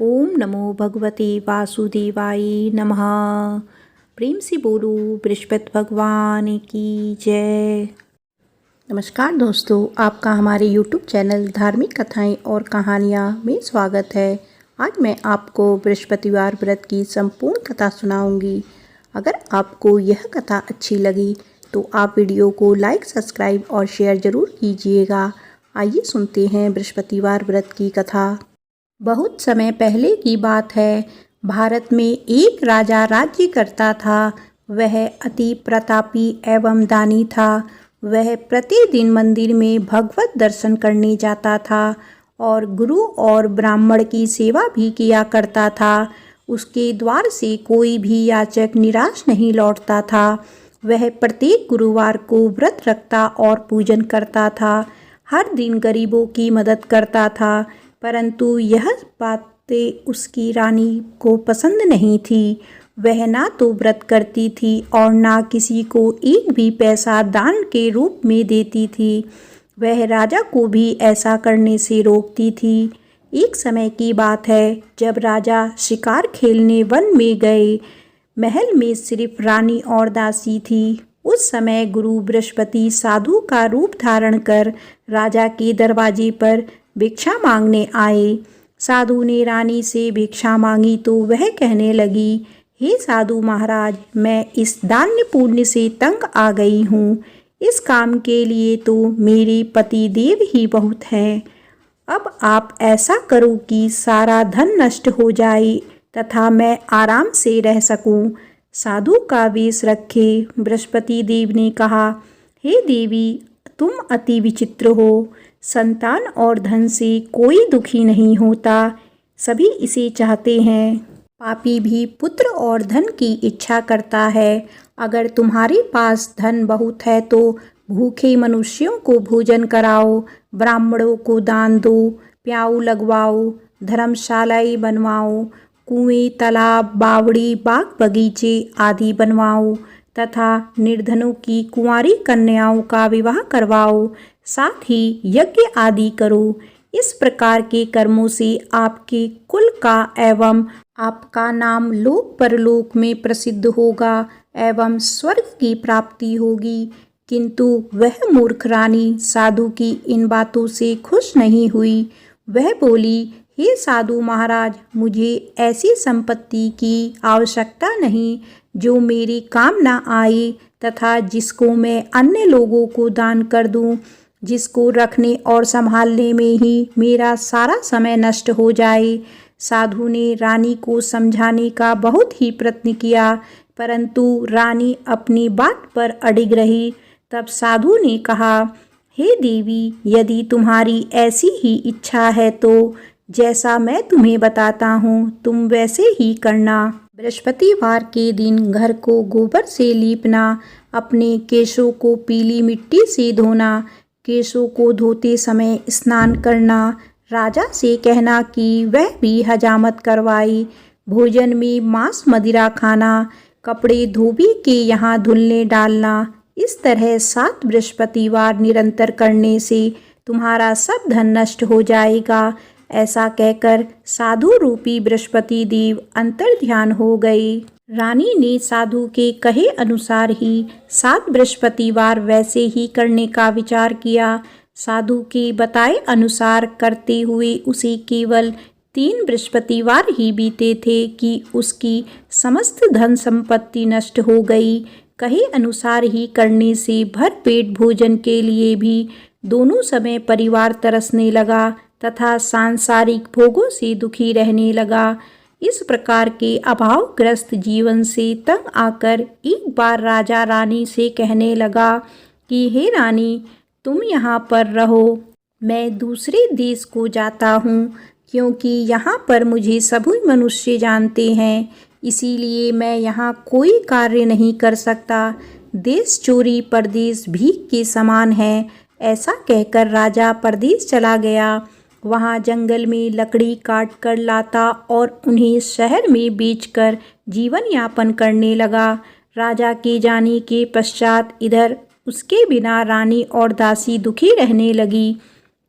ओम नमो भगवते वासुदेवाय नमः। प्रेम से बोलो बृहस्पति भगवान की जय। नमस्कार दोस्तों, आपका हमारे YouTube चैनल धार्मिक कथाएं और कहानियां में स्वागत है। आज मैं आपको बृहस्पतिवार व्रत की संपूर्ण कथा सुनाऊंगी। अगर आपको यह कथा अच्छी लगी तो आप वीडियो को लाइक, सब्सक्राइब और शेयर ज़रूर कीजिएगा। आइए सुनते हैं बृहस्पतिवार व्रत की कथा। बहुत समय पहले की बात है। भारत में एक राजा राज्य करता था। वह अति प्रतापी एवं दानी था। वह प्रतिदिन मंदिर में भगवत दर्शन करने जाता था और गुरु और ब्राह्मण की सेवा भी किया करता था। उसके द्वार से कोई भी याचक निराश नहीं लौटता था। वह प्रत्येक गुरुवार को व्रत रखता और पूजन करता था। हर दिन गरीबों की मदद करता था, परंतु यह बातें उसकी रानी को पसंद नहीं थी। वह ना तो व्रत करती थी और ना किसी को एक भी पैसा दान के रूप में देती थी। वह राजा को भी ऐसा करने से रोकती थी। एक समय की बात है, जब राजा शिकार खेलने वन में गए। महल में सिर्फ रानी और दासी थी। उस समय गुरु बृहस्पति साधु का रूप धारण कर राजा के दरवाजे पर भिक्षा मांगने आए। साधु ने रानी से भिक्षा मांगी तो वह कहने लगी, हे साधु महाराज, मैं इस दान्य पुण्य से तंग आ गई हूँ। इस काम के लिए तो मेरे पति देव ही बहुत हैं। अब आप ऐसा करो कि सारा धन नष्ट हो जाए तथा मैं आराम से रह सकूं। साधु का वेश रखे बृहस्पति देव ने कहा, हे देवी, तुम अति विचित्र हो। संतान और धन से कोई दुखी नहीं होता, सभी इसे चाहते हैं। पापी भी पुत्र और धन की इच्छा करता है। अगर तुम्हारे पास धन बहुत है तो भूखे मनुष्यों को भोजन कराओ, ब्राह्मणों को दान दो, प्याऊ लगवाओ, धर्मशालाएं बनवाओ, कुएं, तालाब, बावड़ी, बाग बगीचे आदि बनवाओ तथा निर्धनों की कुंवारी कन्याओं का विवाह करवाओ। साथ ही यज्ञ आदि करो। इस प्रकार के कर्मों से आपके कुल का एवं आपका नाम लोक परलोक में प्रसिद्ध होगा एवं स्वर्ग की प्राप्ति होगी। किंतु वह मूर्ख रानी साधु की इन बातों से खुश नहीं हुई। वह बोली, हे साधु महाराज, मुझे ऐसी संपत्ति की आवश्यकता नहीं जो मेरे काम न आए तथा जिसको मैं अन्य लोगों को दान कर दूं, जिसको रखने और संभालने में ही मेरा सारा समय नष्ट हो जाए। साधु ने रानी को समझाने का बहुत ही प्रयत्न किया, परंतु रानी अपनी बात पर अडिग रही। तब साधु ने कहा, हे देवी, यदि तुम्हारी ऐसी ही इच्छा है तो जैसा मैं तुम्हें बताता हूँ तुम वैसे ही करना। बृहस्पतिवार के दिन घर को गोबर से लीपना, अपने केशों को पीली मिट्टी से धोना, केशों को धोते समय स्नान करना, राजा से कहना कि वह भी हजामत करवाए, भोजन में मांस मदिरा खाना, कपड़े धोबी के यहाँ धुलने डालना। इस तरह 7 बृहस्पतिवार निरंतर करने से तुम्हारा सब धन नष्ट हो जाएगा। ऐसा कहकर साधु रूपी बृहस्पति देव अंतर्ध्यान हो गए। रानी ने साधु के कहे अनुसार ही 7 बृहस्पतिवार वैसे ही करने का विचार किया। साधु के बताए अनुसार करते हुए उसे केवल 3 बृहस्पतिवार ही बीते थे कि उसकी समस्त धन संपत्ति नष्ट हो गई। कहे अनुसार ही करने से भरपेट भोजन के लिए भी दोनों समय परिवार तरसने लगा तथा सांसारिक भोगों से दुखी रहने लगा। इस प्रकार के अभावग्रस्त जीवन से तंग आकर एक बार राजा रानी से कहने लगा कि हे रानी, तुम यहाँ पर रहो, मैं दूसरे देश को जाता हूँ, क्योंकि यहाँ पर मुझे सभी मनुष्य जानते हैं, इसीलिए मैं यहाँ कोई कार्य नहीं कर सकता। देश चोरी परदेश भीख के समान है। ऐसा कहकर राजा परदेश चला गया। वहाँ जंगल में लकड़ी काट कर लाता और उन्हें शहर में बेचकर जीवन यापन करने लगा। राजा के जाने के पश्चात इधर उसके बिना रानी और दासी दुखी रहने लगी।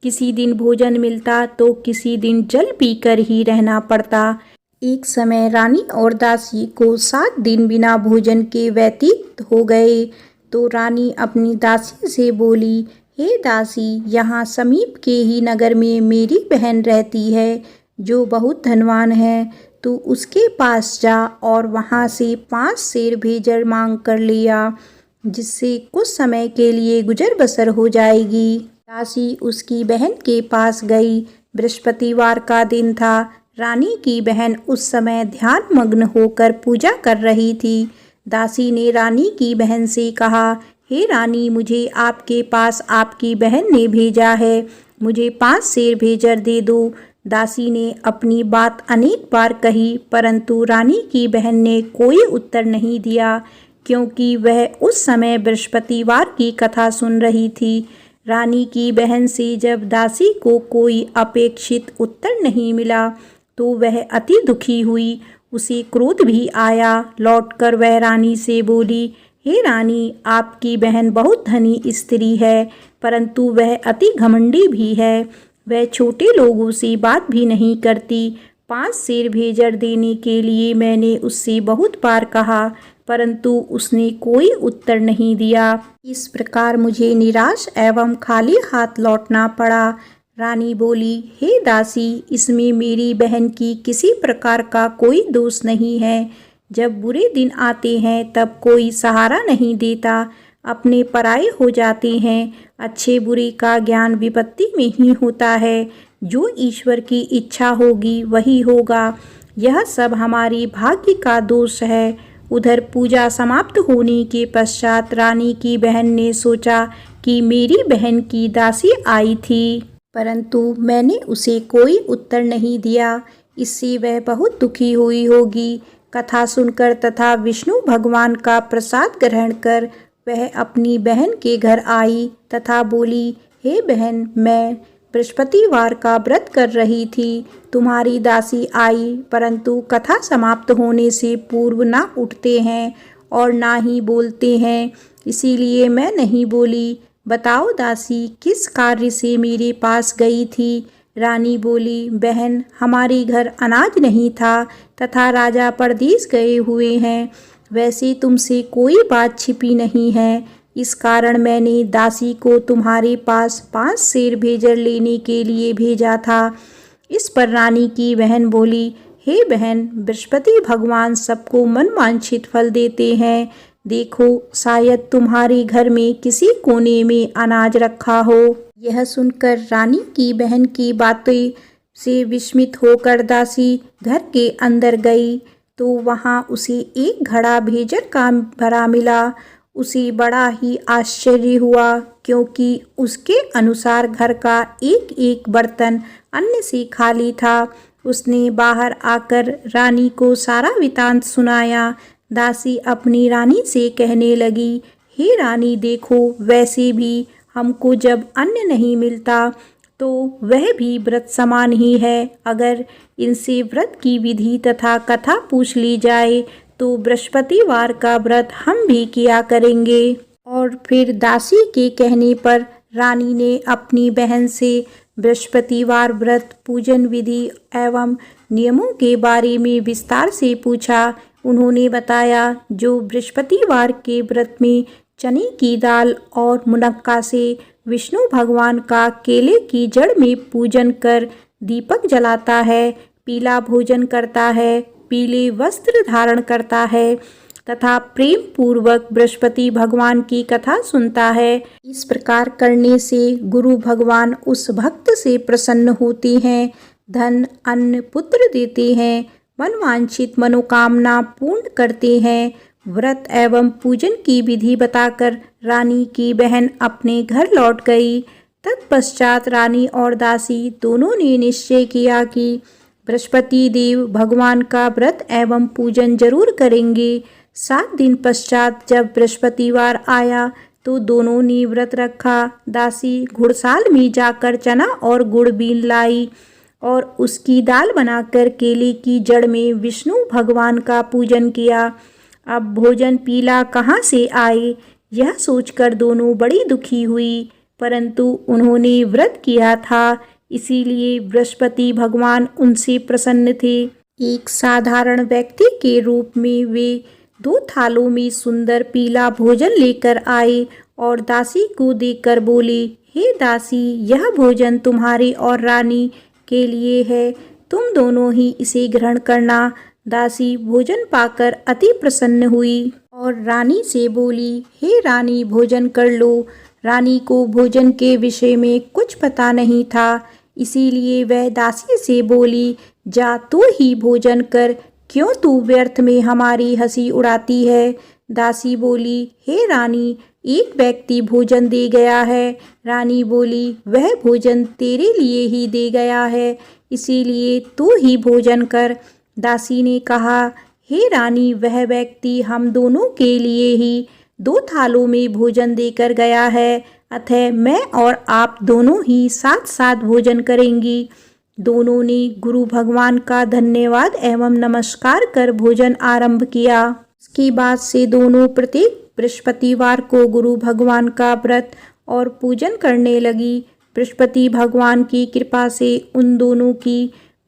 किसी दिन भोजन मिलता तो किसी दिन जल पीकर ही रहना पड़ता। एक समय रानी और दासी को 7 दिन बिना भोजन के व्यतीत हो गए। तो रानी अपनी दासी से बोली, हे दासी, यहाँ समीप के ही नगर में मेरी बहन रहती है जो बहुत धनवान है। तू उसके पास जा और वहाँ से 5 सेर भेजर मांग कर लिया, जिससे कुछ समय के लिए गुजर बसर हो जाएगी। दासी उसकी बहन के पास गई। बृहस्पतिवार का दिन था। रानी की बहन उस समय ध्यान मग्न होकर पूजा कर रही थी। दासी ने रानी की बहन से कहा, हे रानी, मुझे आपके पास आपकी बहन ने भेजा है, मुझे 5 सेर भेजर दे दो। दासी ने अपनी बात अनेक बार कही, परंतु रानी की बहन ने कोई उत्तर नहीं दिया, क्योंकि वह उस समय बृहस्पतिवार की कथा सुन रही थी। रानी की बहन से जब दासी को कोई अपेक्षित उत्तर नहीं मिला तो वह अति दुखी हुई। उसे क्रोध भी आया। लौटकर वह रानी से बोली, हे रानी, आपकी बहन बहुत धनी स्त्री है, परंतु वह अति घमंडी भी है। वह छोटे लोगों से बात भी नहीं करती। 5 सेर भेजर देने के लिए मैंने उससे बहुत बार कहा, परंतु उसने कोई उत्तर नहीं दिया। इस प्रकार मुझे निराश एवं खाली हाथ लौटना पड़ा। रानी बोली, हे दासी, इसमें मेरी बहन की किसी प्रकार का कोई दोष नहीं है। जब बुरे दिन आते हैं तब कोई सहारा नहीं देता, अपने पराये हो जाते हैं। अच्छे बुरे का ज्ञान विपत्ति में ही होता है। जो ईश्वर की इच्छा होगी वही होगा। यह सब हमारी भाग्य का दोष है। उधर पूजा समाप्त होने के पश्चात रानी की बहन ने सोचा कि मेरी बहन की दासी आई थी, परंतु मैंने उसे कोई उत्तर नहीं दिया। इससे वह बहुत दुखी हुई होगी। कथा सुनकर तथा विष्णु भगवान का प्रसाद ग्रहण कर वह अपनी बहन के घर आई तथा बोली, हे बहन, मैं बृहस्पतिवार का व्रत कर रही थी। तुम्हारी दासी आई, परंतु कथा समाप्त होने से पूर्व ना उठते हैं और ना ही बोलते हैं, इसीलिए मैं नहीं बोली। बताओ दासी, किस कार्य से मेरे पास गई थी? रानी बोली, बहन, हमारे घर अनाज नहीं था तथा राजा परदेश गए हुए हैं। वैसे तुमसे कोई बात छिपी नहीं है, इस कारण मैंने दासी को तुम्हारे पास 5 सेर भेजर लेने के लिए भेजा था। इस पर रानी की बहन बोली, हे बहन, बृहस्पति भगवान सबको मनवांछित फल देते हैं। देखो, शायद तुम्हारे घर में किसी कोने में अनाज रखा हो। यह सुनकर रानी की बहन की बातें से विस्मित होकर दासी घर के अंदर गई तो वहाँ उसे एक घड़ा भेजर का भरा मिला। उसे बड़ा ही आश्चर्य हुआ, क्योंकि उसके अनुसार घर का एक एक बर्तन अन्न से खाली था। उसने बाहर आकर रानी को सारा वृत्तांत सुनाया। दासी अपनी रानी से कहने लगी, हे रानी, देखो, वैसे भी हमको जब अन्न नहीं मिलता तो वह भी व्रत समान ही है। अगर इनसे व्रत की विधि तथा कथा पूछ ली जाए तो बृहस्पतिवार का व्रत हम भी किया करेंगे। और फिर दासी के कहने पर रानी ने अपनी बहन से बृहस्पतिवार व्रत पूजन विधि एवं नियमों के बारे में विस्तार से पूछा। उन्होंने बताया, जो बृहस्पतिवार के व्रत में चने की दाल और मुनक्का से विष्णु भगवान का केले की जड़ में पूजन कर दीपक जलाता है, पीला भोजन करता है, पीले वस्त्र धारण करता है तथा प्रेम पूर्वक बृहस्पति भगवान की कथा सुनता है। इस प्रकार करने से गुरु भगवान उस भक्त से प्रसन्न होते हैं, धन, अन्न, पुत्र देते हैं, मनवांछित मनोकामना पूर्ण करते हैं। व्रत एवं पूजन की विधि बताकर रानी की बहन अपने घर लौट गई। तत्पश्चात रानी और दासी दोनों ने निश्चय किया कि बृहस्पति देव भगवान का व्रत एवं पूजन जरूर करेंगे। 7 दिन पश्चात जब बृहस्पतिवार आया तो दोनों ने व्रत रखा। दासी घुड़साल में जाकर चना और गुड़ बीन लाई और उसकी दाल बनाकर केले की जड़ में विष्णु भगवान का पूजन किया। अब भोजन पीला कहाँ से आए, यह सोचकर दोनों बड़ी दुखी हुई। परंतु उन्होंने व्रत किया था, इसीलिए बृहस्पति भगवान उनसे प्रसन्न थे। एक साधारण व्यक्ति के रूप में वे 2 थालों में सुंदर पीला भोजन लेकर आए और दासी को देकर बोले, हे दासी, यह भोजन तुम्हारे और रानी के लिए है, तुम दोनों ही इसे ग्रहण करना। दासी भोजन पाकर अति प्रसन्न हुई और रानी से बोली, हे रानी, भोजन कर लो। रानी को भोजन के विषय में कुछ पता नहीं था, इसीलिए वह दासी से बोली, जा तू ही भोजन कर, क्यों तू व्यर्थ में हमारी हंसी उड़ाती है। दासी बोली, हे रानी, एक व्यक्ति भोजन दे गया है। रानी बोली, वह भोजन तेरे लिए ही दे गया है, इसीलिए तू ही भोजन कर। दासी ने कहा, हे रानी, वह व्यक्ति हम दोनों के लिए ही 2 थालों में भोजन देकर गया है, अतः मैं और आप दोनों ही साथ साथ भोजन करेंगी। दोनों ने गुरु भगवान का धन्यवाद एवं नमस्कार कर भोजन आरंभ किया। इसके बाद से दोनों प्रत्येक बृहस्पतिवार को गुरु भगवान का व्रत और पूजन करने लगी। बृहस्पति भगवान की कृपा से उन दोनों की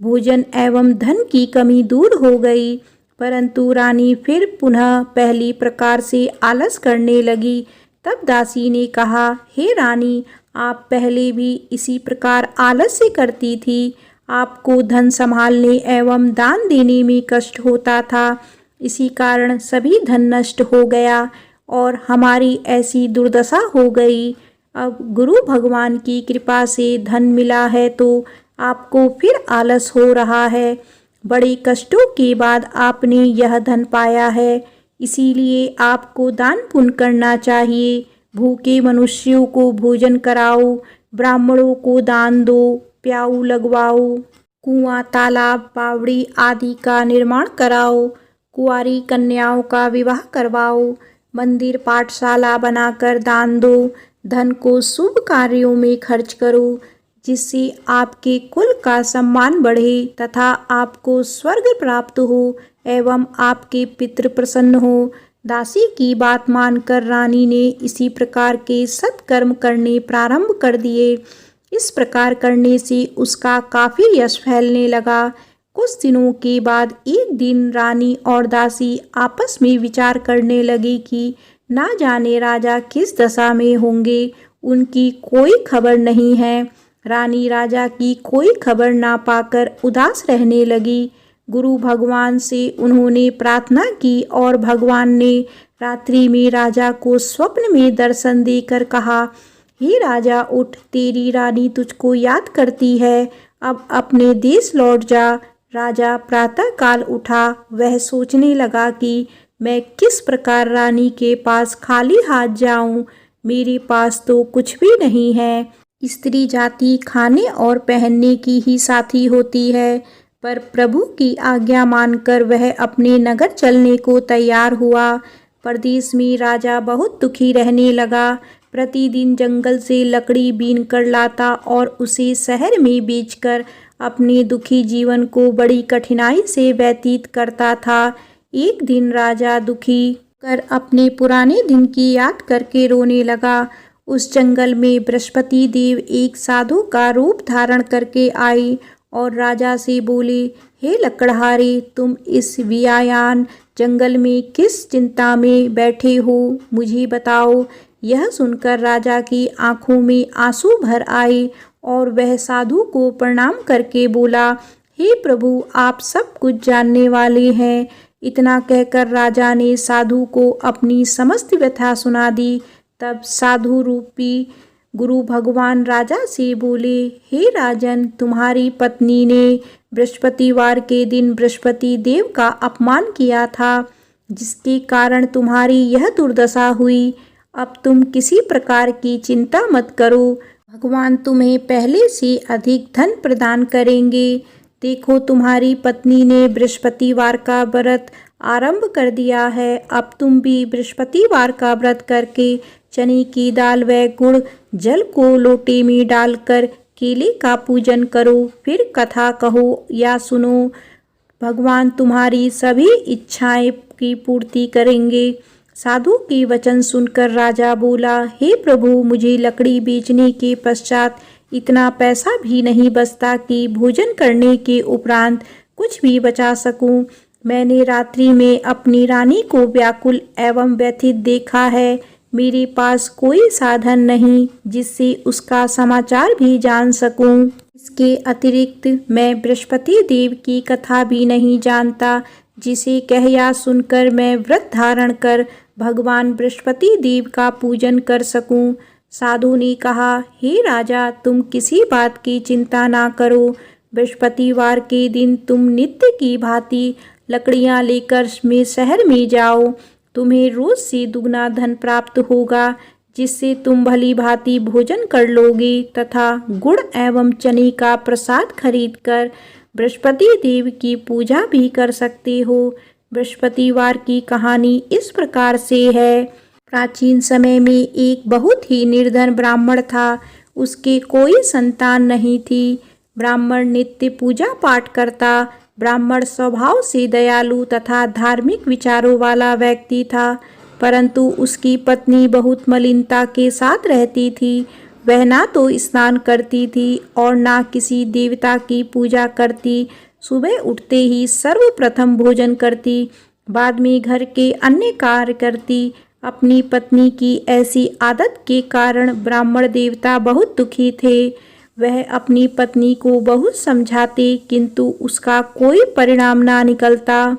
भोजन एवं धन की कमी दूर हो गई, परंतु रानी फिर पुनः पहली प्रकार से आलस करने लगी। तब दासी ने कहा, हे रानी, आप पहले भी इसी प्रकार आलस्य करती थी। आपको धन संभालने एवं दान देने में कष्ट होता था, इसी कारण सभी धन नष्ट हो गया और हमारी ऐसी दुर्दशा हो गई। अब गुरु भगवान की कृपा से धन मिला है तो आपको फिर आलस हो रहा है। बड़े कष्टों के बाद आपने यह धन पाया है, इसीलिए आपको दान पुण्य करना चाहिए। भूखे मनुष्यों को भोजन कराओ, ब्राह्मणों को दान दो, प्याऊ लगवाओ, कुआं, तालाब, बावड़ी आदि का निर्माण कराओ, कुंवारी कन्याओं का विवाह करवाओ, मंदिर पाठशाला बनाकर दान दो, धन को शुभ कार्यों में खर्च करो, जिससे आपके कुल का सम्मान बढ़े तथा आपको स्वर्ग प्राप्त हो एवं आपके पितृ प्रसन्न हो। दासी की बात मानकर रानी ने इसी प्रकार के सत्कर्म करने प्रारंभ कर दिए। इस प्रकार करने से उसका काफी यश फैलने लगा। कुछ दिनों के बाद एक दिन रानी और दासी आपस में विचार करने लगी कि ना जाने राजा किस दशा में होंगे, उनकी कोई खबर नहीं है। रानी राजा की कोई खबर ना पाकर उदास रहने लगी। गुरु भगवान से उन्होंने प्रार्थना की और भगवान ने रात्रि में राजा को स्वप्न में दर्शन देकर कहा, हे राजा, उठ, तेरी रानी तुझको याद करती है, अब अपने देश लौट जा। राजा प्रातःकाल उठा। वह सोचने लगा कि मैं किस प्रकार रानी के पास खाली हाथ जाऊं, मेरे पास तो कुछ भी नहीं है। स्त्री जाति खाने और पहनने की ही साथी होती है, पर प्रभु की आज्ञा मानकर वह अपने नगर चलने को तैयार हुआ। प्रदेश में राजा बहुत दुखी रहने लगा। प्रतिदिन जंगल से लकड़ी बीन कर लाता और उसे शहर में बेचकर अपने दुखी जीवन को बड़ी कठिनाई से व्यतीत करता था। एक दिन राजा दुखी कर अपने पुराने दिन की याद करके रोने लगा। उस जंगल में बृहस्पति देव एक साधु का रूप धारण करके आए और राजा से बोले, हे लकड़हारे, तुम इस वियायान जंगल में किस चिंता में बैठे हो, मुझे बताओ। यह सुनकर राजा की आंखों में आंसू भर आए और वह साधु को प्रणाम करके बोला, हे प्रभु, आप सब कुछ जानने वाले हैं। इतना कहकर राजा ने साधु को अपनी समस्त व्यथा सुना दी। तब साधु रूपी गुरु भगवान राजा से बोले, हे राजन, तुम्हारी पत्नी ने बृहस्पतिवार के दिन बृहस्पति देव का अपमान किया था, जिसके कारण तुम्हारी यह दुर्दशा हुई। अब तुम किसी प्रकार की चिंता मत करो, भगवान तुम्हें पहले से अधिक धन प्रदान करेंगे। देखो, तुम्हारी पत्नी ने बृहस्पतिवार का व्रत आरंभ कर दिया है। अब तुम भी बृहस्पतिवार का व्रत करके चने की दाल व गुड़ जल को लोटे में डालकर केले का पूजन करो, फिर कथा कहो या सुनो। भगवान तुम्हारी सभी इच्छाएं की पूर्ति करेंगे। साधु के वचन सुनकर राजा बोला, हे प्रभु, मुझे लकड़ी बेचने के पश्चात इतना पैसा भी नहीं बचता कि भोजन करने के उपरांत कुछ भी बचा सकूं। मैंने रात्रि में अपनी रानी को व्याकुल एवं व्यथित देखा है। मेरे पास कोई साधन नहीं जिससे उसका समाचार भी जान सकूं। इसके अतिरिक्त मैं बृहस्पति देव की कथा भी नहीं जानता, जिसे कह या सुनकर मैं व्रत धारण कर भगवान बृहस्पति देव का पूजन कर सकूं। साधु ने कहा, हे राजा, तुम किसी बात की चिंता ना करो। बृहस्पतिवार के दिन तुम नित्य की भांति लकड़ियां लेकर शहर में जाओ। तुम्हें रोज से दुगना धन प्राप्त होगा, जिससे तुम भली भांति भोजन कर लोगे तथा गुड़ एवं चने का प्रसाद खरीदकर बृहस्पति देव की पूजा भी कर सकते हो। बृहस्पतिवार की कहानी इस प्रकार से है। प्राचीन समय में एक बहुत ही निर्धन ब्राह्मण था। उसके कोई संतान नहीं थी। ब्राह्मण नित्य पूजा पाठ करता। ब्राह्मण स्वभाव से दयालु तथा धार्मिक विचारों वाला व्यक्ति था, परंतु उसकी पत्नी बहुत मलिनता के साथ रहती थी। वह ना तो स्नान करती थी और ना किसी देवता की पूजा करती। सुबह उठते ही सर्वप्रथम भोजन करती, बाद में घर के अन्य कार्य करती। अपनी पत्नी की ऐसी आदत के कारण ब्राह्मण देवता बहुत दुखी थे। वह अपनी पत्नी को बहुत समझाते, किंतु उसका कोई परिणाम ना निकलता।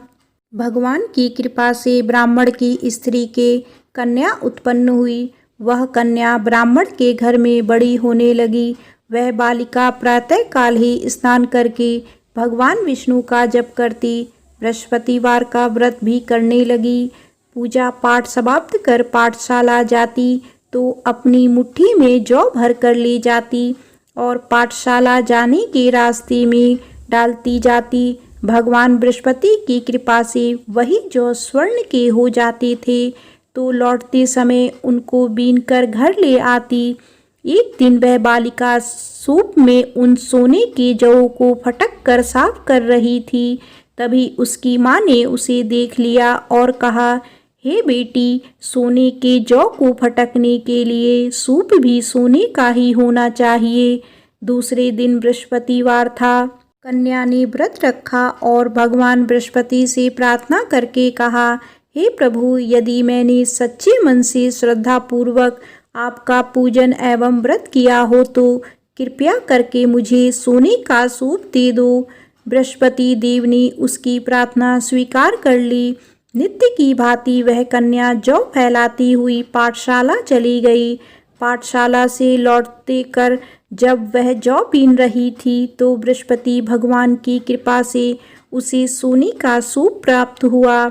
भगवान की कृपा से ब्राह्मण की स्त्री के कन्या उत्पन्न हुई। वह कन्या ब्राह्मण के घर में बड़ी होने लगी। वह बालिका प्रातःकाल ही स्नान करके भगवान विष्णु का जप करती, बृहस्पतिवार का व्रत भी करने लगी। पूजा पाठ समाप्त कर पाठशाला जाती तो अपनी मुट्ठी में जौ भर कर ले जाती और पाठशाला जाने के रास्ते में डालती जाती। भगवान बृहस्पति की कृपा से वही जौ स्वर्ण के हो जाते थे, तो लौटते समय उनको बीनकर घर ले आती। एक दिन वह बालिका सूप में उन सोने के जौ को फटक कर साफ कर रही थी। तभी उसकी माँ ने उसे देख लिया और कहा, हे बेटी, सोने के जौ को फटकने के लिए सूप भी सोने का ही होना चाहिए। दूसरे दिन बृहस्पतिवार था। कन्या ने व्रत रखा और भगवान बृहस्पति से प्रार्थना करके कहा, हे प्रभु, यदि मैंने सच्चे मन से श्रद्धा पूर्वक आपका पूजन एवं व्रत किया हो तो कृपया करके मुझे सोने का सूप दे दो। बृहस्पति देव ने उसकी प्रार्थना स्वीकार कर ली। नित्य की भांति वह कन्या जौ फैलाती हुई पाठशाला चली गई। पाठशाला से लौटते कर जब वह जौ बीन रही थी तो बृहस्पति भगवान की कृपा से उसे सोने का सूप प्राप्त हुआ।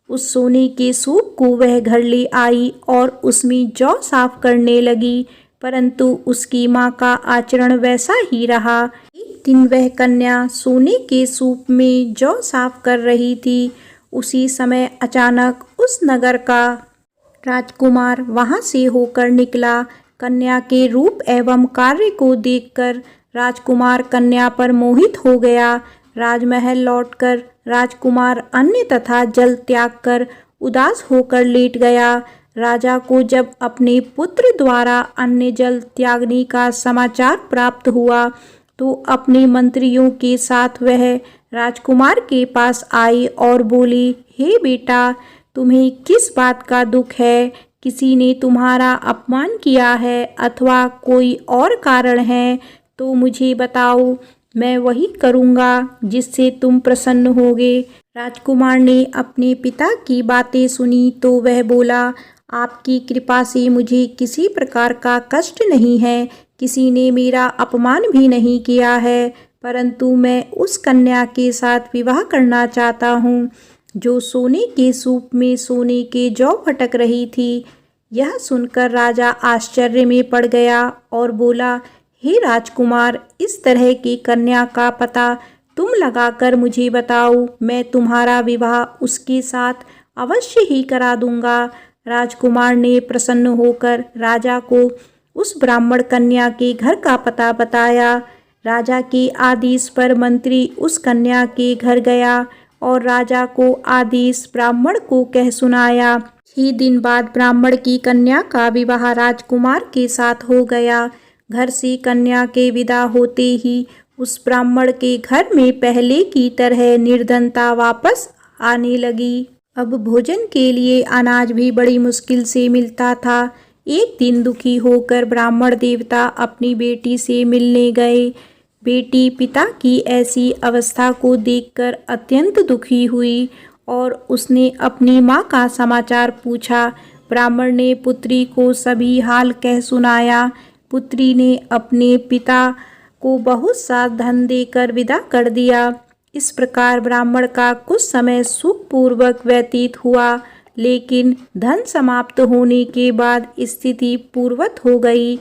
उस सोने के सूप को वह घर ले आई और उसमें जौ साफ करने लगी, परंतु उसकी माँ का आचरण वैसा ही रहा। एक दिन वह कन्या सोने के सूप में जौ साफ कर रही थी। उसी समय अचानक उस नगर का राजकुमार वहां से होकर निकला। कन्या के रूप एवं कार्य को देखकर राजकुमार कन्या पर मोहित हो गया। राजमहल लौटकर राजकुमार अन्न तथा जल त्याग कर उदास होकर लेट गया। राजा को जब अपने पुत्र द्वारा अन्न जल त्यागने का समाचार प्राप्त हुआ तो अपने मंत्रियों के साथ वह राजकुमार के पास आए और बोले, हे बेटा, तुम्हें किस बात का दुख है? किसी ने तुम्हारा अपमान किया है अथवा कोई और कारण है तो मुझे बताओ, मैं वही करूँगा जिससे तुम प्रसन्न होगे। राजकुमार ने अपने पिता की बातें सुनी तो वह बोला, आपकी कृपा से मुझे किसी प्रकार का कष्ट नहीं है। किसी ने मेरा अपमान भी नहीं किया है, परंतु मैं उस कन्या के साथ विवाह करना चाहता हूँ जो सोने के सूप में सोने के जौ फटक रही थी। यह सुनकर राजा आश्चर्य में पड़ गया और बोला, हे राजकुमार, इस तरह की कन्या का पता तुम लगाकर मुझे बताओ, मैं तुम्हारा विवाह उसके साथ अवश्य ही करा दूंगा। राजकुमार ने प्रसन्न होकर राजा को उस ब्राह्मण कन्या के घर का पता बताया। राजा के आदेश पर मंत्री उस कन्या के घर गया और राजा को आदेश ब्राह्मण को कह सुनाया। ही दिन बाद ब्राह्मण की कन्या का विवाह राजकुमार के साथ हो गया। घर से कन्या के विदा होते ही उस ब्राह्मण के घर में पहले की तरह निर्धनता वापस आने लगी। अब भोजन के लिए अनाज भी बड़ी मुश्किल से मिलता था। एक दिन दुखी होकर ब्राह्मण देवता अपनी बेटी से मिलने गए। बेटी पिता की ऐसी अवस्था को देखकर अत्यंत दुखी हुई और उसने अपनी माँ का समाचार पूछा। ब्राह्मण ने पुत्री को सभी हाल कह सुनाया। पुत्री ने अपने पिता को बहुत सा धन देकर विदा कर दिया। इस प्रकार ब्राह्मण का कुछ समय सुखपूर्वक व्यतीत हुआ, लेकिन धन समाप्त होने के बाद स्थिति पूर्ववत हो गई।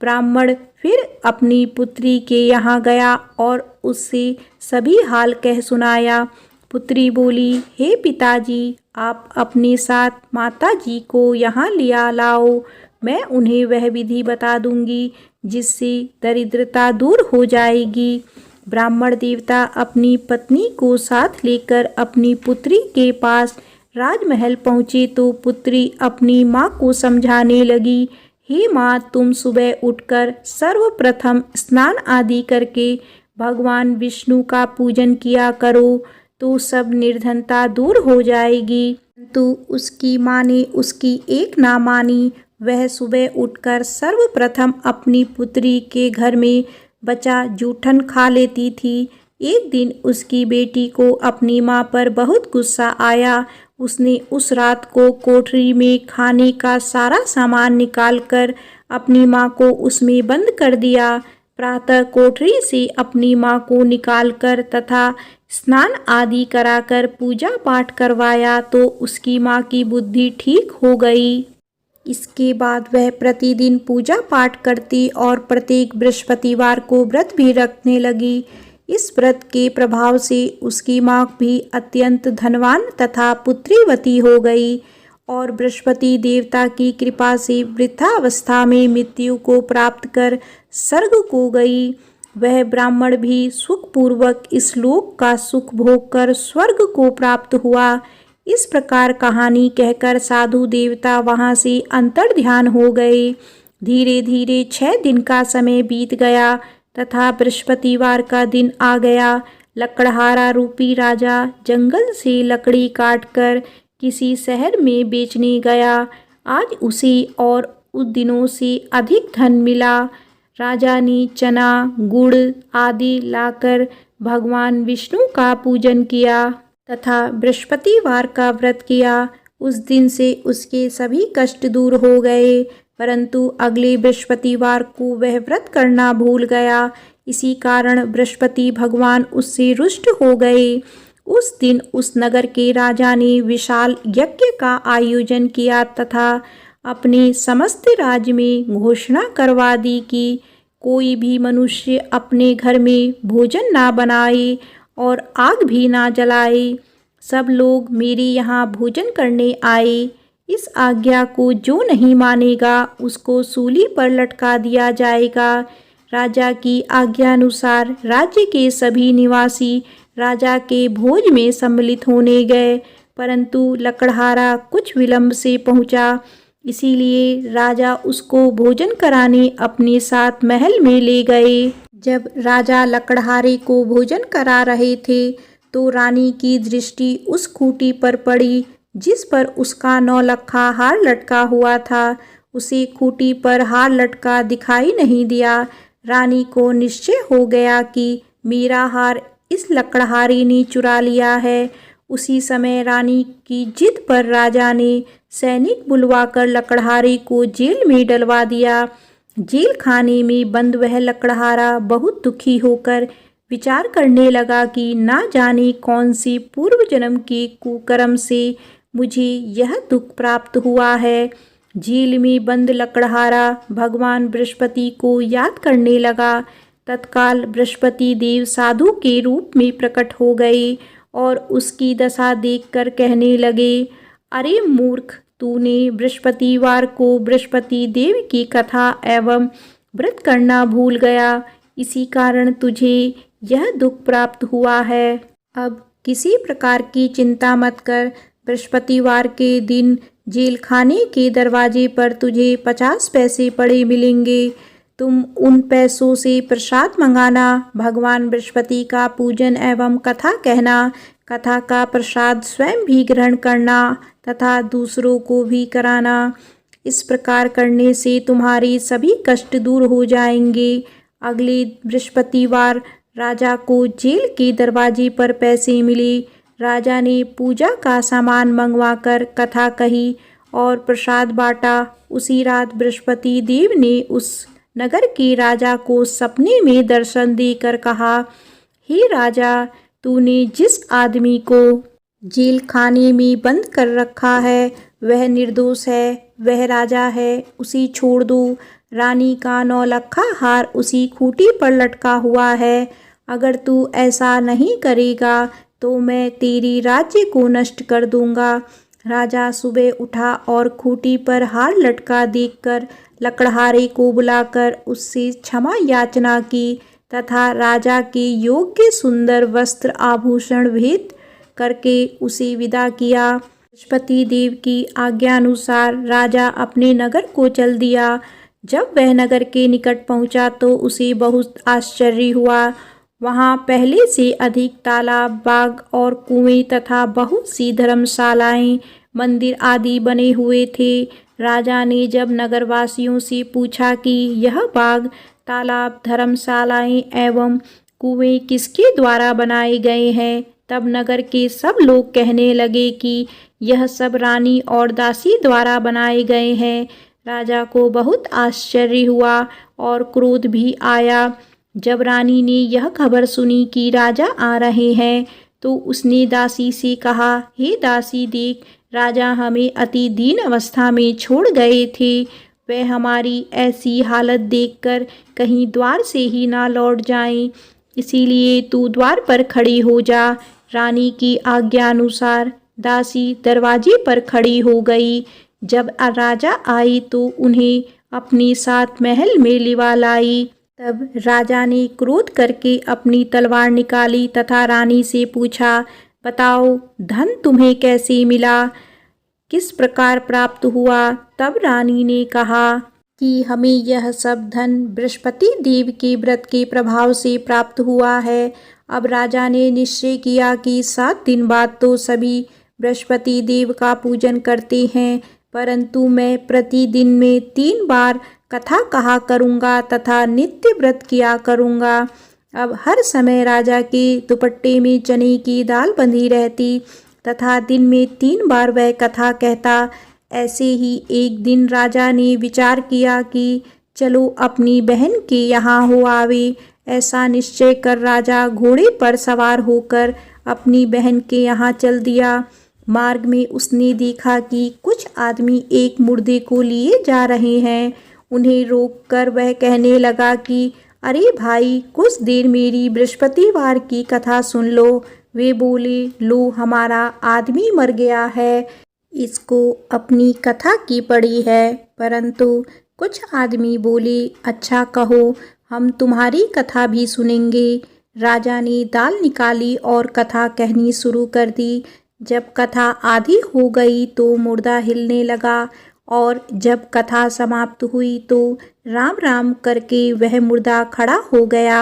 ब्राह्मण फिर अपनी पुत्री के यहाँ गया और उससे सभी हाल कह सुनाया। पुत्री बोली, हे पिताजी, आप अपने साथ माताजी को यहाँ लिया लाओ। मैं उन्हें वह विधि बता दूंगी जिससे दरिद्रता दूर हो जाएगी। ब्राह्मण देवता अपनी पत्नी को साथ लेकर अपनी पुत्री के पास राजमहल पहुँचे तो पुत्री अपनी माँ को समझाने लगी, हे माँ, तुम सुबह उठकर सर्वप्रथम स्नान आदि करके भगवान विष्णु का पूजन किया करो तो सब निर्धनता दूर हो जाएगी। तो उसकी माँ ने उसकी एक ना मानी। वह सुबह उठकर सर्वप्रथम अपनी पुत्री के घर में बचा जूठन खा लेती थी। एक दिन उसकी बेटी को अपनी माँ पर बहुत गुस्सा आया। उसने उस रात को कोठरी में खाने का सारा सामान निकालकर अपनी माँ को उसमें बंद कर दिया। प्रातः कोठरी से अपनी माँ को निकालकर तथा स्नान आदि कराकर पूजा पाठ करवाया तो उसकी माँ की बुद्धि ठीक हो गई। इसके बाद वह प्रतिदिन पूजा पाठ करती और प्रत्येक बृहस्पतिवार को व्रत भी रखने लगी। इस व्रत के प्रभाव से उसकी माँ भी अत्यंत धनवान तथा पुत्रीवती हो गई और बृहस्पति देवता की कृपा से वृद्धावस्था में मृत्यु को प्राप्त कर स्वर्ग को गई। वह ब्राह्मण भी सुखपूर्वक इस लोक का सुख भोग कर स्वर्ग को प्राप्त हुआ। इस प्रकार कहानी कहकर साधु देवता वहाँ से अंतर्ध्यान हो गए। धीरे धीरे 6 दिन का समय बीत गया तथा बृहस्पतिवार का दिन आ गया। लकड़हारा रूपी राजा जंगल से लकड़ी काटकर किसी शहर में बेचने गया। आज उसे और उस दिनों से अधिक धन मिला। राजा ने चना, गुड़ आदि लाकर भगवान विष्णु का पूजन किया तथा बृहस्पतिवार का व्रत किया। उस दिन से उसके सभी कष्ट दूर हो गए, परंतु अगले बृहस्पतिवार को वह व्रत करना भूल गया। इसी कारण बृहस्पति भगवान उससे रुष्ट हो गए। उस दिन उस नगर के राजा ने विशाल यज्ञ का आयोजन किया तथा अपने समस्त राज्य में घोषणा करवा दी कि कोई भी मनुष्य अपने घर में भोजन ना बनाए और आग भी ना जलाए। सब लोग मेरे यहाँ भोजन करने आए। इस आज्ञा को जो नहीं मानेगा उसको सूली पर लटका दिया जाएगा। राजा की आज्ञानुसार राज्य के सभी निवासी राजा के भोज में सम्मिलित होने गए, परंतु लकड़हारा कुछ विलंब से पहुंचा। इसीलिए राजा उसको भोजन कराने अपने साथ महल में ले गए। जब राजा लकड़हारे को भोजन करा रहे थे तो रानी की दृष्टि उस खूंटी पर पड़ी जिस पर उसका नौलखा हार लटका हुआ था। उसे खूंटी पर हार लटका दिखाई नहीं दिया। रानी को निश्चय हो गया कि मेरा हार इस लकड़हारे ने चुरा लिया है। उसी समय रानी की जिद पर राजा ने सैनिक बुलवाकर लकड़हारे को जेल में डलवा दिया। जेल खाने में बंद वह लकड़हारा बहुत दुखी होकर विचार करने लगा कि ना जाने कौन सी पूर्व जन्म के कुकर्म से मुझे यह दुख प्राप्त हुआ है। जेल में बंद लकड़हारा भगवान बृहस्पति को याद करने लगा। तत्काल बृहस्पति देव साधु के रूप में प्रकट हो गए और उसकी दशा देखकर कहने लगे, अरे मूर्ख, तूने बृहस्पतिवार को बृहस्पति देव की कथा एवं व्रत करना भूल गया। इसी कारण तुझे यह दुख प्राप्त हुआ है। अब किसी प्रकार की चिंता मत कर। बृहस्पतिवार के दिन जेल खाने के दरवाजे पर तुझे 50 पैसे पड़े मिलेंगे। तुम उन पैसों से प्रसाद मंगाना, भगवान बृहस्पति का पूजन एवं कथा कहना, कथा का प्रसाद स्वयं भी ग्रहण करना तथा दूसरों को भी कराना। इस प्रकार करने से तुम्हारे सभी कष्ट दूर हो जाएंगे। अगले बृहस्पतिवार राजा को जेल के दरवाजे पर पैसे मिले। राजा ने पूजा का सामान मंगवाकर कथा कही और प्रसाद बांटा। उसी रात बृहस्पति देव ने उस नगर के राजा को सपने में दर्शन देकर कहा, हे राजा, तूने जिस आदमी को जेल खाने में बंद कर रखा है वह निर्दोष है, वह राजा है, उसे छोड़ दो। रानी का 9 लखा हार उसी खूंटी पर लटका हुआ है। अगर तू ऐसा नहीं करेगा तो मैं तेरी राज्य को नष्ट कर दूंगा। राजा सुबह उठा और खूंटी पर हार लटका देखकर लकड़हारे को बुलाकर उससे क्षमा याचना की तथा राजा के योग्य सुंदर वस्त्र आभूषण भेंट करके उसे विदा किया। बृहस्पति देव की आज्ञानुसार राजा अपने नगर को चल दिया। जब वह नगर के निकट पहुंचा तो उसे बहुत आश्चर्य हुआ। वहां पहले से अधिक तालाब, बाग और कुएं तथा बहुत सी धर्मशालाएं, मंदिर आदि बने हुए थे। राजा ने जब नगरवासियों से पूछा कि यह बाग, तालाब, धर्मशालाएं एवं कुएं किसके द्वारा बनाए गए हैं, तब नगर के सब लोग कहने लगे कि यह सब रानी और दासी द्वारा बनाए गए हैं। राजा को बहुत आश्चर्य हुआ और क्रोध भी आया। जब रानी ने यह खबर सुनी कि राजा आ रहे हैं तो उसने दासी से कहा, हे दासी, देख, राजा हमें अति दीन अवस्था में छोड़ गए थे। वह हमारी ऐसी हालत देखकर कहीं द्वार से ही ना लौट जाएं, इसीलिए तू द्वार पर खड़ी हो जा। रानी की आज्ञानुसार दासी दरवाजे पर खड़ी हो गई। जब राजा आई तो उन्हें अपने साथ महल में लिवा लाई। तब राजा ने क्रोध करके अपनी तलवार निकाली तथा रानी से पूछा, बताओ, धन तुम्हें कैसे मिला, किस प्रकार प्राप्त हुआ? तब रानी ने कहा कि हमें यह सब धन बृहस्पति देव के व्रत के प्रभाव से प्राप्त हुआ है। अब राजा ने निश्चय किया कि 7 दिन बाद तो सभी बृहस्पति देव का पूजन करते हैं, परंतु मैं प्रतिदिन में 3 बार कथा कहा करूँगा तथा नित्य व्रत किया करूँगा। अब हर समय राजा के दुपट्टे में चने की दाल बंधी रहती तथा दिन में 3 बार वह कथा कहता। ऐसे ही एक दिन राजा ने विचार किया कि चलो अपनी बहन के यहाँ हो आवे। ऐसा निश्चय कर राजा घोड़े पर सवार होकर अपनी बहन के यहाँ चल दिया। मार्ग में उसने देखा कि कुछ आदमी एक मुर्दे को लिए जा रहे हैं। उन्हें रोककर वह कहने लगा कि अरे भाई, कुछ देर मेरी बृहस्पतिवार की कथा सुन लो। वे बोले, लो, हमारा आदमी मर गया है, इसको अपनी कथा की पड़ी है। परंतु कुछ आदमी बोले, अच्छा कहो, हम तुम्हारी कथा भी सुनेंगे। राजा ने दाल निकाली और कथा कहनी शुरू कर दी। जब कथा आधी हो गई तो मुर्दा हिलने लगा और जब कथा समाप्त हुई तो राम राम करके वह मुर्दा खड़ा हो गया।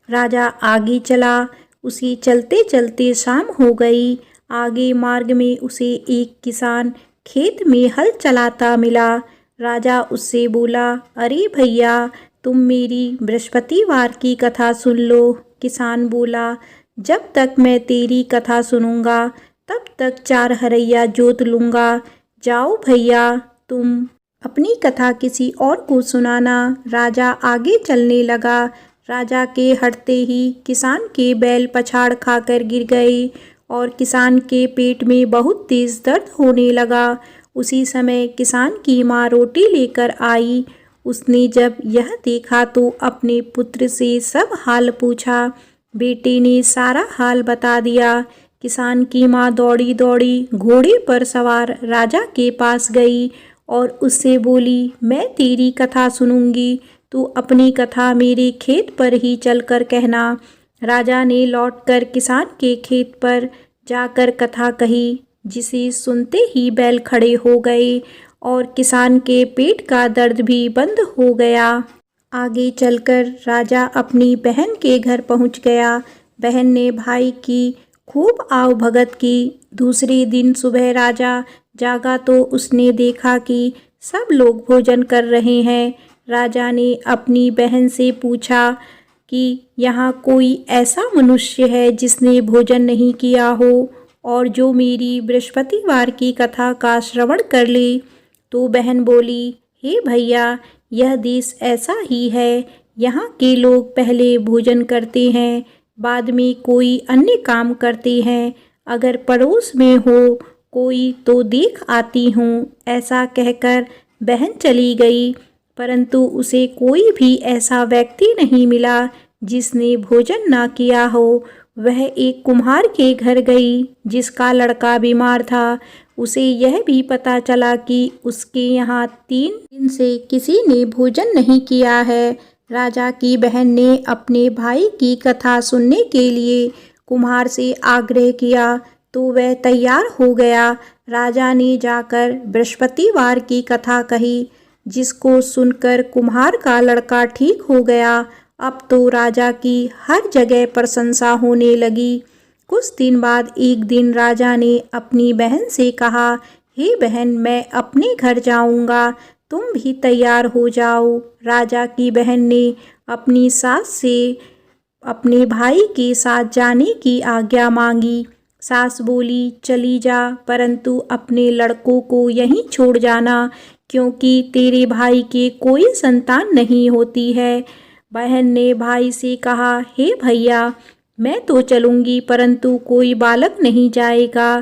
राजा आगे चला। उसे चलते चलते शाम हो गई। आगे मार्ग में उसे एक किसान खेत में हल चलाता मिला। राजा उससे बोला, अरे भैया, तुम मेरी बृहस्पतिवार की कथा सुन लो। किसान बोला, जब तक मैं तेरी कथा सुनूंगा तब तक 4 हरैया जोत लूँगा। जाओ भैया, तुम अपनी कथा किसी और को सुनाना। राजा आगे चलने लगा। राजा के हटते ही किसान के बैल पछाड़ खाकर गिर गए और किसान के पेट में बहुत तेज दर्द होने लगा। उसी समय किसान की माँ रोटी लेकर आई। उसने जब यह देखा तो अपने पुत्र से सब हाल पूछा। बेटे ने सारा हाल बता दिया। किसान की माँ दौड़ी दौड़ी घोड़े पर सवार राजा के पास गई और उससे बोली, मैं तेरी कथा सुनूंगी, तू अपनी कथा मेरे खेत पर ही चलकर कहना। राजा ने लौटकर किसान के खेत पर जाकर कथा कही। जिसे सुनते ही बैल खड़े हो गए और किसान के पेट का दर्द भी बंद हो गया। आगे चलकर राजा अपनी बहन के घर पहुंच गया। बहन ने भाई की खूब आवभगत की। दूसरे दिन सुबह राजा जागा तो उसने देखा कि सब लोग भोजन कर रहे हैं। राजा ने अपनी बहन से पूछा कि यहाँ कोई ऐसा मनुष्य है जिसने भोजन नहीं किया हो और जो मेरी बृहस्पतिवार की कथा का श्रवण कर ले। तो बहन बोली, हे भैया, यह देश ऐसा ही है। यहाँ के लोग पहले भोजन करते हैं, बाद में कोई अन्य काम करते हैं। अगर पड़ोस में हो कोई तो देख आती हूँ। ऐसा कहकर बहन चली गई, परंतु उसे कोई भी ऐसा व्यक्ति नहीं मिला जिसने भोजन ना किया हो। वह एक कुम्हार के घर गई जिसका लड़का बीमार था। उसे यह भी पता चला कि उसके यहाँ 3 दिन से किसी ने भोजन नहीं किया है। राजा की बहन ने अपने भाई की कथा सुनने के लिए कुम्हार से आग्रह किया तो वह तैयार हो गया। राजा ने जाकर बृहस्पतिवार की कथा कही, जिसको सुनकर कुम्हार का लड़का ठीक हो गया। अब तो राजा की हर जगह प्रशंसा होने लगी। कुछ दिन बाद एक दिन राजा ने अपनी बहन से कहा, हे बहन, मैं अपने घर जाऊंगा, तुम भी तैयार हो जाओ। राजा की बहन ने अपनी सास से अपने भाई के साथ जाने की आज्ञा मांगी। सास बोली, चली जा, परंतु अपने लड़कों को यहीं छोड़ जाना, क्योंकि तेरे भाई के कोई संतान नहीं होती है। बहन ने भाई से कहा, हे भैया, मैं तो चलूंगी, परंतु कोई बालक नहीं जाएगा।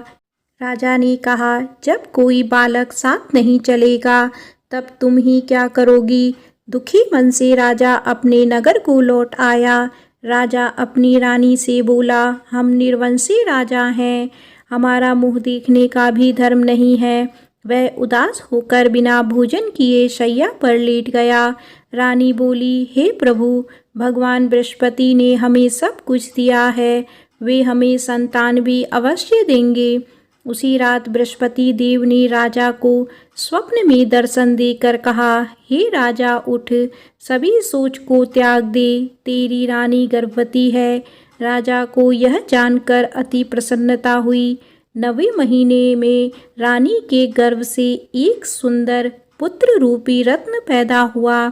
राजा ने कहा, जब कोई बालक साथ नहीं चलेगा तब तुम ही क्या करोगी। दुखी मन से राजा अपने नगर को लौट आया। राजा अपनी रानी से बोला, हम निर्वंशी राजा हैं, हमारा मुँह देखने का भी धर्म नहीं है। वह उदास होकर बिना भोजन किए शैया पर लेट गया। रानी बोली, हे प्रभु, भगवान बृहस्पति ने हमें सब कुछ दिया है, वे हमें संतान भी अवश्य देंगे। उसी रात बृहस्पति देव ने राजा को स्वप्न में दर्शन देकर कहा, हे राजा, उठ, सभी सोच को त्याग दे, तेरी रानी गर्भवती है। राजा को यह जानकर अति प्रसन्नता हुई। 9वें महीने में रानी के गर्भ से एक सुंदर पुत्र रूपी रत्न पैदा हुआ।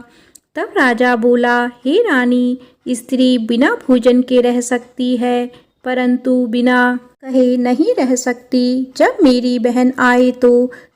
तब राजा बोला, हे रानी, स्त्री बिना भोजन के रह सकती है, परंतु बिना कहे नहीं रह सकती। जब मेरी बहन आए तो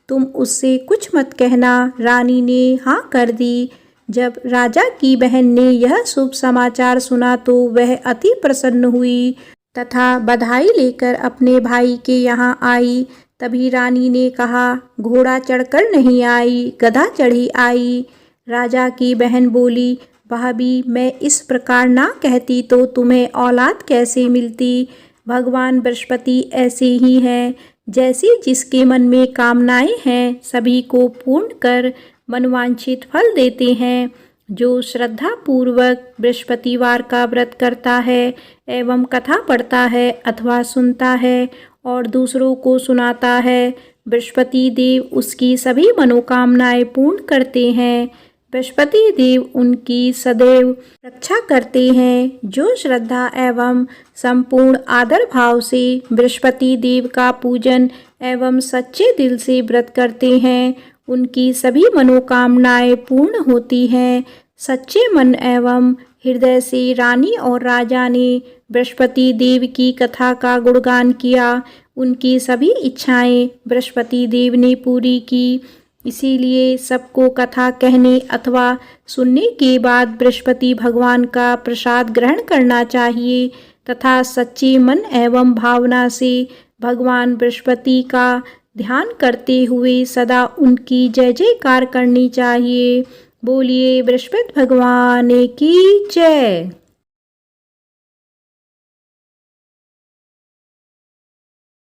तुम उससे कुछ मत कहना। रानी ने हाँ कर दी। जब राजा की बहन ने यह शुभ समाचार सुना तो वह अति प्रसन्न हुई तथा बधाई लेकर अपने भाई के यहाँ आई। तभी रानी ने कहा, घोड़ा चढ़कर नहीं आई, गधा चढ़ी आई। राजा की बहन बोली, भाभी, मैं इस प्रकार ना कहती तो तुम्हें औलाद कैसे मिलती। भगवान बृहस्पति ऐसे ही हैं, जैसे जिसके मन में कामनाएं हैं सभी को पूर्ण कर मनवांछित फल देते हैं। जो श्रद्धा पूर्वक बृहस्पतिवार का व्रत करता है एवं कथा पढ़ता है अथवा सुनता है और दूसरों को सुनाता है, बृहस्पति देव उसकी सभी मनोकामनाएं पूर्ण करते हैं। बृहस्पति देव उनकी सदैव रक्षा करते हैं। जो श्रद्धा एवं संपूर्ण आदर भाव से बृहस्पति देव का पूजन एवं सच्चे दिल से व्रत करते हैं, उनकी सभी मनोकामनाएं पूर्ण होती हैं। सच्चे मन एवं हृदय से रानी और राजा ने बृहस्पति देव की कथा का गुणगान किया। उनकी सभी इच्छाएं बृहस्पति देव ने पूरी की। इसीलिए सबको कथा कहने अथवा सुनने के बाद बृहस्पति भगवान का प्रसाद ग्रहण करना चाहिए तथा सच्चे मन एवं भावना से भगवान बृहस्पति का ध्यान करते हुए सदा उनकी जय जयकार करनी चाहिए। बोलिए बृहस्पति भगवान की जय।